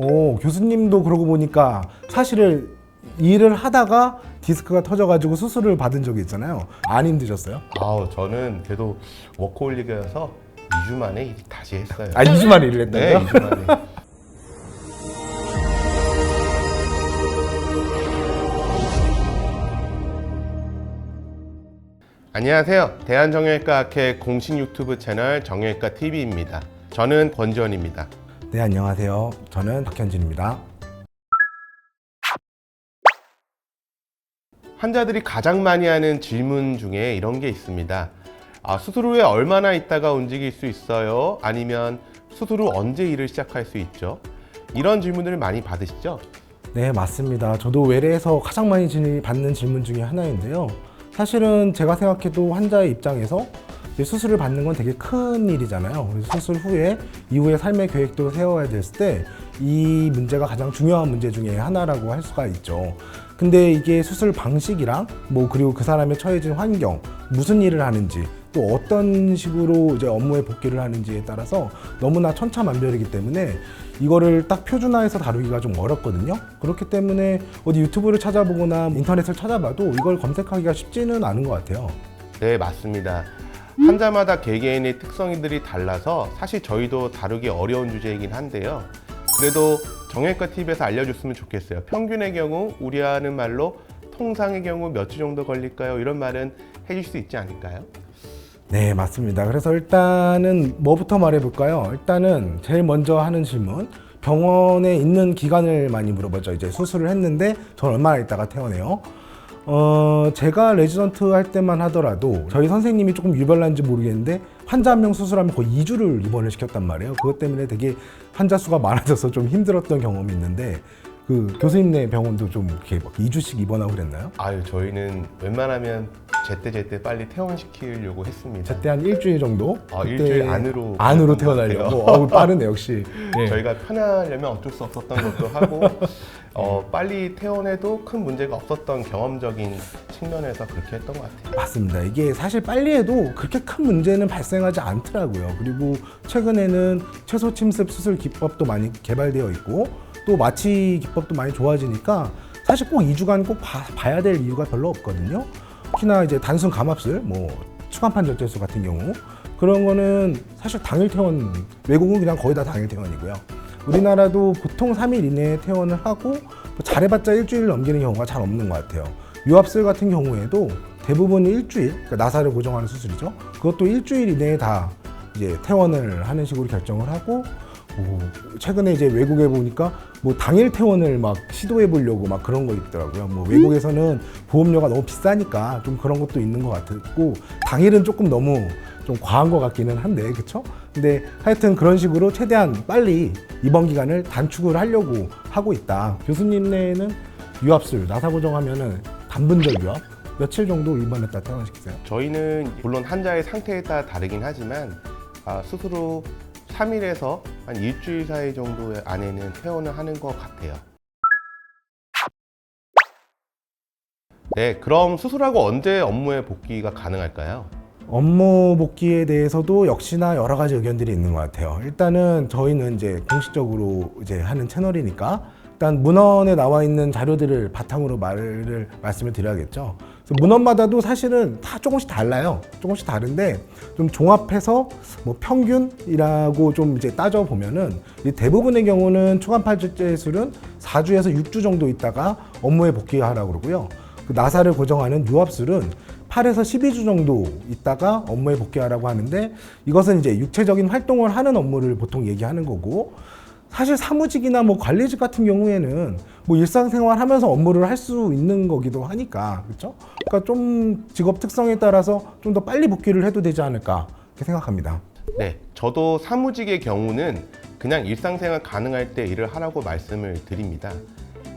오, 교수님도 그러고 보니까 사실은 일을 하다가 디스크가 터져가지고 수술을 받은 적이 있잖아요. 안 힘드셨어요? 저는 그래도 워커홀릭이어서 2주 만에 일이 다시 했어요. 2주 만에 일을 네, 했다고요? 2주 만에. 안녕하세요. 대한정형외과학회 공식 유튜브 채널 정형외과TV입니다. 저는 권지원입니다. 네, 안녕하세요. 저는 박현진입니다. 환자들이 가장 많이 하는 질문 중에 이런 게 있습니다. 수술 후에 얼마나 있다가 움직일 수 있어요? 아니면 수술 후 언제 일을 시작할 수 있죠? 이런 질문들을 많이 받으시죠? 네, 맞습니다. 저도 외래에서 가장 많이 받는 질문 중에 하나인데요. 사실은 제가 생각해도 환자의 입장에서 수술을 받는 건 되게 큰 일이잖아요. 그래서 수술 후에 이후의 삶의 계획도 세워야 됐을 때 이 문제가 가장 중요한 문제 중에 하나라고 할 수가 있죠. 근데 이게 수술 방식이랑 그리고 그 사람의 처해진 환경, 무슨 일을 하는지, 또 어떤 식으로 이제 업무에 복귀를 하는지에 따라서 너무나 천차만별이기 때문에 이거를 딱 표준화해서 다루기가 좀 어렵거든요. 그렇기 때문에 어디 유튜브를 찾아보거나 인터넷을 찾아봐도 이걸 검색하기가 쉽지는 않은 것 같아요. 네, 맞습니다. 환자마다 개개인의 특성들이 달라서 사실 저희도 다루기 어려운 주제이긴 한데요. 그래도 정형외과TV에서 알려줬으면 좋겠어요. 평균의 경우 우리 하는 말로 통상의 경우 몇 주 정도 걸릴까요? 이런 말은 해줄 수 있지 않을까요? 네, 맞습니다. 그래서 일단은 뭐부터 말해볼까요? 일단은 제일 먼저 하는 질문, 병원에 있는 기간을 많이 물어보죠. 이제 수술을 했는데 전 얼마나 있다가 퇴원해요? 제가 레지던트 할 때만 하더라도 저희 선생님이 조금 유별난지 모르겠는데 환자 한 명 수술하면 거의 2주를 입원을 시켰단 말이에요. 그것 때문에 되게 환자 수가 많아져서 좀 힘들었던 경험이 있는데 그 교수님네 병원도 좀 이렇게 막 2주씩 입원하고 그랬나요? 저희는 웬만하면 제때 빨리 퇴원시키려고 했습니다. 제때 한 일주일 정도? 일주일 안으로 안으로 퇴원하려고. 빠르네 역시. 네. 저희가 편하려면 어쩔 수 없었던 것도 하고 빨리 퇴원해도 큰 문제가 없었던 경험적인 측면에서 그렇게 했던 것 같아요. 맞습니다. 이게 사실 빨리 해도 그렇게 큰 문제는 발생하지 않더라고요. 그리고 최근에는 최소 침습 수술 기법도 많이 개발되어 있고 또 마취 기법도 많이 좋아지니까 사실 꼭 2주간 꼭 봐야 될 이유가 별로 없거든요. 특히나 이제 단순 감압술, 추간판 절제술 같은 경우 그런 거는 사실 당일 퇴원, 외국은 그냥 거의 다 당일 퇴원이고요. 우리나라도 보통 3일 이내에 퇴원을 하고 잘해봤자 일주일 넘기는 경우가 잘 없는 것 같아요. 유압술 같은 경우에도 대부분 일주일, 그러니까 나사를 고정하는 수술이죠. 그것도 일주일 이내에 다 이제 퇴원을 하는 식으로 결정을 하고 최근에 이제 외국에 보니까 당일 퇴원을 막 시도해 보려고 막 그런 거 있더라고요. 외국에서는 보험료가 너무 비싸니까 좀 그런 것도 있는 것 같고 당일은 조금 너무 좀 과한 것 같기는 한데, 그쵸? 근데 하여튼 그런 식으로 최대한 빨리 입원 기간을 단축을 하려고 하고 있다. 교수님네는 유압술, 나사 고정하면은 단분절 유압 며칠 정도 입원했다 퇴원시키세요? 저희는 물론 환자의 상태에 따라 다르긴 하지만 수술 후 3일에서 한 일주일 사이 정도 안에는 퇴원을 하는 것 같아요. 네, 그럼 수술하고 언제 업무에 복귀가 가능할까요? 업무 복귀에 대해서도 역시나 여러 가지 의견들이 있는 것 같아요. 일단은 저희는 이제 공식적으로 이제 하는 채널이니까 일단 문헌에 나와 있는 자료들을 바탕으로 말씀을 드려야겠죠. 그래서 문헌마다도 사실은 다 조금씩 달라요. 조금씩 다른데 좀 종합해서 평균이라고 좀 이제 따져 보면은 대부분의 경우는 추간판 절제술은 4주에서 6주 정도 있다가 업무에 복귀하라고 그러고요. 그 나사를 고정하는 유압술은 8에서 12주 정도 있다가 업무에 복귀하라고 하는데 이것은 이제 육체적인 활동을 하는 업무를 보통 얘기하는 거고 사실 사무직이나 관리직 같은 경우에는 일상생활 하면서 업무를 할 수 있는 거기도 하니까 그렇죠? 그러니까 좀 직업 특성에 따라서 좀 더 빨리 복귀를 해도 되지 않을까 이렇게 생각합니다. 네, 저도 사무직의 경우는 그냥 일상생활 가능할 때 일을 하라고 말씀을 드립니다.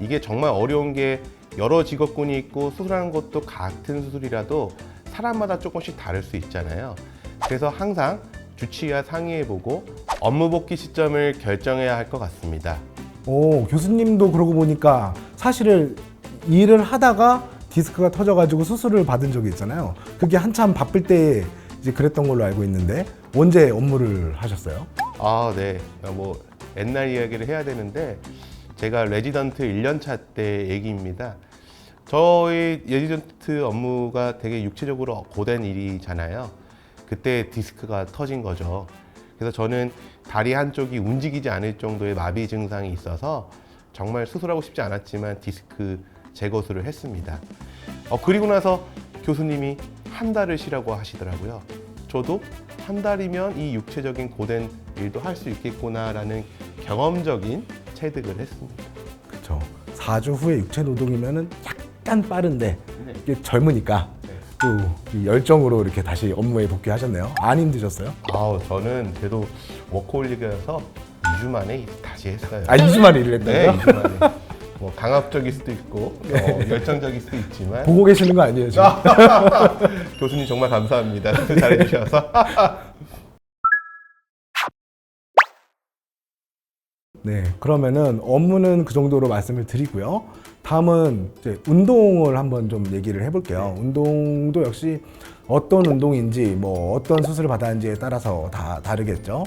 이게 정말 어려운 게 여러 직업군이 있고 수술하는 것도 같은 수술이라도 사람마다 조금씩 다를 수 있잖아요. 그래서 항상 주치의와 상의해보고 업무 복귀 시점을 결정해야 할 것 같습니다. 교수님도 그러고 보니까 사실은 일을 하다가 디스크가 터져가지고 수술을 받은 적이 있잖아요. 그게 한참 바쁠 때 이제 그랬던 걸로 알고 있는데 언제 업무를 하셨어요? 네. 옛날 이야기를 해야 되는데 제가 레지던트 1년차 때 얘기입니다. 저희 레지던트 업무가 되게 육체적으로 고된 일이잖아요. 그때 디스크가 터진 거죠. 그래서 저는 다리 한쪽이 움직이지 않을 정도의 마비 증상이 있어서 정말 수술하고 싶지 않았지만 디스크 재거술을 했습니다. 그리고 나서 교수님이 한 달을 쉬라고 하시더라고요. 저도 한 달이면 이 육체적인 고된 일도 할 수 있겠구나라는 경험적인 체득을 했습니다. 그렇죠. 4주 후에 육체 노동이면은 약간 빠른데 이게 젊으니까 또 이 열정으로 이렇게 다시 업무에 복귀하셨네요. 안 힘드셨어요? 저는 그래도 워커홀릭이라서 2주 만에 다시 했어요. 2주 만에 일을 네, 했다고요? 2주 만에. 뭐 강압적일 수도 있고 열정적일 수도 있지만 보고 계시는 거 아니에요 지금? 교수님 정말 감사합니다. 수술 잘해주셔서. 네, 그러면은 업무는 그 정도로 말씀을 드리고요. 다음은 이제 운동을 한번 좀 얘기를 해볼게요. 운동도 역시 어떤 운동인지 뭐 어떤 수술을 받았는지에 따라서 다 다르겠죠.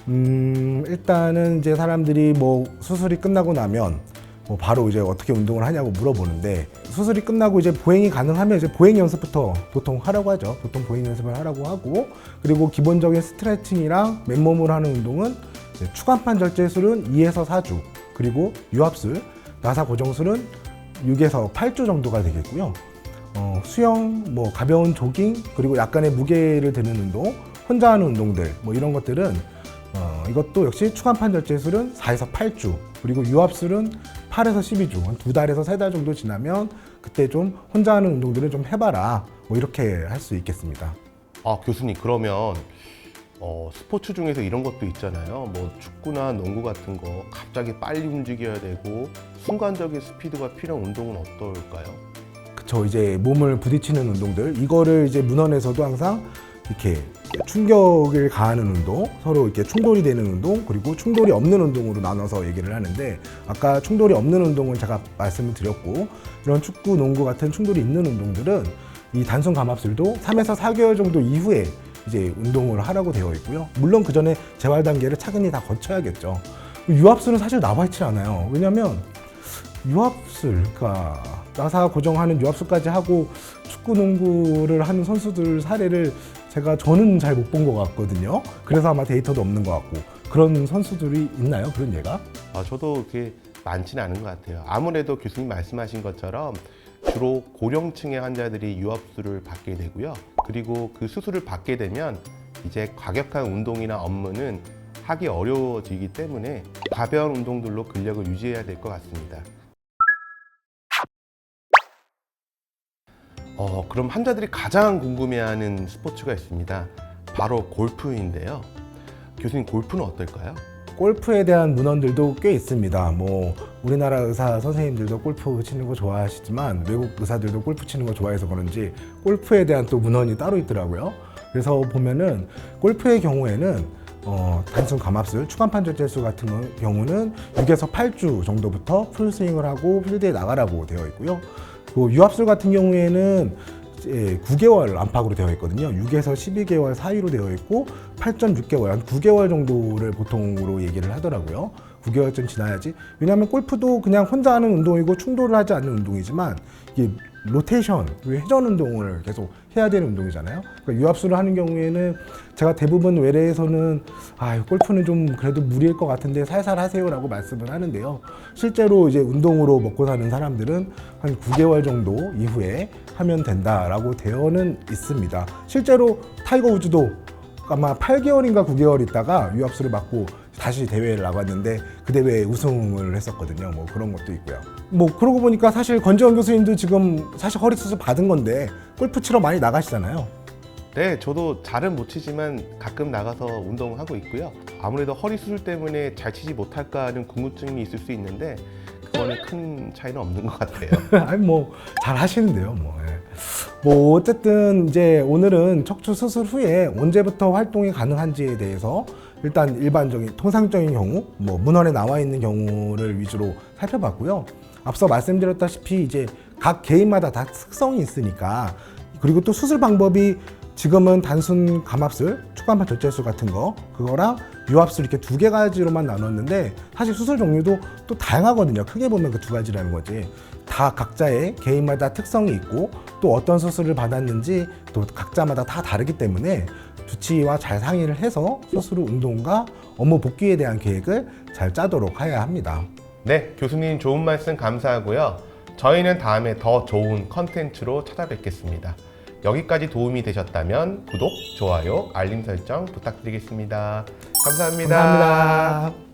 일단은 이제 사람들이 뭐 수술이 끝나고 나면 뭐 바로 이제 어떻게 운동을 하냐고 물어보는데, 수술이 끝나고 이제 보행이 가능하면 이제 보행 연습부터 보통 하라고 하죠. 보통 보행 연습을 하라고 하고, 그리고 기본적인 스트레칭이랑 맨몸으로 하는 운동은 추간판 절제술은 2에서 4주, 그리고 유압술, 나사 고정술은 6에서 8주 정도가 되겠고요. 수영, 뭐 가벼운 조깅, 그리고 약간의 무게를 드는 운동, 혼자 하는 운동들, 뭐 이런 것들은 이것도 역시 추간판 절제술은 4에서 8주, 그리고 유압술은 8에서 12주, 한 2달에서 3달 정도 지나면 그때 좀 혼자 하는 운동들을 좀 해봐라, 뭐 이렇게 할 수 있겠습니다. 교수님, 그러면 스포츠 중에서 이런 것도 있잖아요. 뭐 축구나 농구 같은 거 갑자기 빨리 움직여야 되고 순간적인 스피드가 필요한 운동은 어떨까요? 그쵸, 이제 몸을 부딪히는 운동들, 이거를 이제 문헌에서도 항상 이렇게 충격을 가하는 운동, 서로 이렇게 충돌이 되는 운동, 그리고 충돌이 없는 운동으로 나눠서 얘기를 하는데, 아까 충돌이 없는 운동은 제가 말씀을 드렸고, 이런 축구, 농구 같은 충돌이 있는 운동들은 이 단순 감압술도 3에서 4개월 정도 이후에 이제 운동을 하라고 되어 있고요. 물론 그 전에 재활 단계를 차근히 다 거쳐야겠죠. 유압술은 사실 나와 있지 않아요. 왜냐면 유압술, 그러니까 나사 고정하는 유압술까지 하고 축구, 농구를 하는 선수들 사례를 저는 잘 못 본 것 같거든요. 그래서 아마 데이터도 없는 것 같고, 그런 선수들이 있나요? 그런 예가? 저도 그게 많지는 않은 것 같아요. 아무래도 교수님 말씀하신 것처럼 주로 고령층의 환자들이 유압술을 받게 되고요. 그리고 그 수술을 받게 되면 이제 과격한 운동이나 업무는 하기 어려워지기 때문에 가벼운 운동들로 근력을 유지해야 될 것 같습니다. 그럼 환자들이 가장 궁금해하는 스포츠가 있습니다. 바로 골프인데요. 교수님, 골프는 어떨까요? 골프에 대한 문헌들도 꽤 있습니다. 뭐 우리나라 의사 선생님들도 골프 치는 거 좋아하시지만 외국 의사들도 골프 치는 거 좋아해서 그런지 골프에 대한 또 문헌이 따로 있더라고요. 그래서 보면은 골프의 경우에는 단순 감압술, 추간판 절제술 같은 경우는 6에서 8주 정도부터 풀스윙을 하고 필드에 나가라고 되어 있고요. 그 유압술 같은 경우에는 9개월 안팎으로 되어 있거든요. 6에서 12개월 사이로 되어 있고 8.6개월, 한 9개월 정도를 보통으로 얘기를 하더라고요. 9개월쯤 지나야지. 왜냐하면 골프도 그냥 혼자 하는 운동이고 충돌을 하지 않는 운동이지만 이게 로테이션, 회전 운동을 계속 해야 되는 운동이잖아요. 그러니까 유압술을 하는 경우에는 제가 대부분 외래에서는 골프는 좀 그래도 무리일 것 같은데 살살 하세요라고 말씀을 하는데요. 실제로 이제 운동으로 먹고 사는 사람들은 한 9개월 정도 이후에 하면 된다라고 되어는 있습니다. 실제로 타이거 우즈도 아마 8개월인가 9개월 있다가 유압술을 맞고 다시 대회를 나갔는데 그 대회에 우승을 했었거든요. 뭐 그런 것도 있고요. 뭐 그러고 보니까 사실 권지원 교수님도 지금 사실 허리 수술 받은 건데 골프 치러 많이 나가시잖아요. 네, 저도 잘은 못 치지만 가끔 나가서 운동하고 있고요. 아무래도 허리 수술 때문에 잘 치지 못할까 하는 궁금증이 있을 수 있는데 그거는 큰 차이는 없는 것 같아요. 아니 뭐 잘 하시는데요. 뭐 어쨌든 이제 오늘은 척추 수술 후에 언제부터 활동이 가능한지에 대해서 일단 일반적인 통상적인 경우, 뭐 문헌에 나와 있는 경우를 위주로 살펴봤고요. 앞서 말씀드렸다시피 이제 각 개인마다 다 특성이 있으니까, 그리고 또 수술 방법이 지금은 단순 감압술, 추간판 절제술 같은 거, 그거랑 유압술 이렇게 두 개 가지로만 나눴는데 사실 수술 종류도 또 다양하거든요. 크게 보면 그 두 가지라는 거지. 다 각자의 개인마다 특성이 있고 또 어떤 수술을 받았는지 또 각자마다 다 다르기 때문에 주치의와 잘 상의를 해서 수술 후 운동과 업무 복귀에 대한 계획을 잘 짜도록 해야 합니다. 네, 교수님 좋은 말씀 감사하고요. 저희는 다음에 더 좋은 컨텐츠로 찾아뵙겠습니다. 여기까지 도움이 되셨다면 구독, 좋아요, 알림 설정 부탁드리겠습니다. 감사합니다. 감사합니다.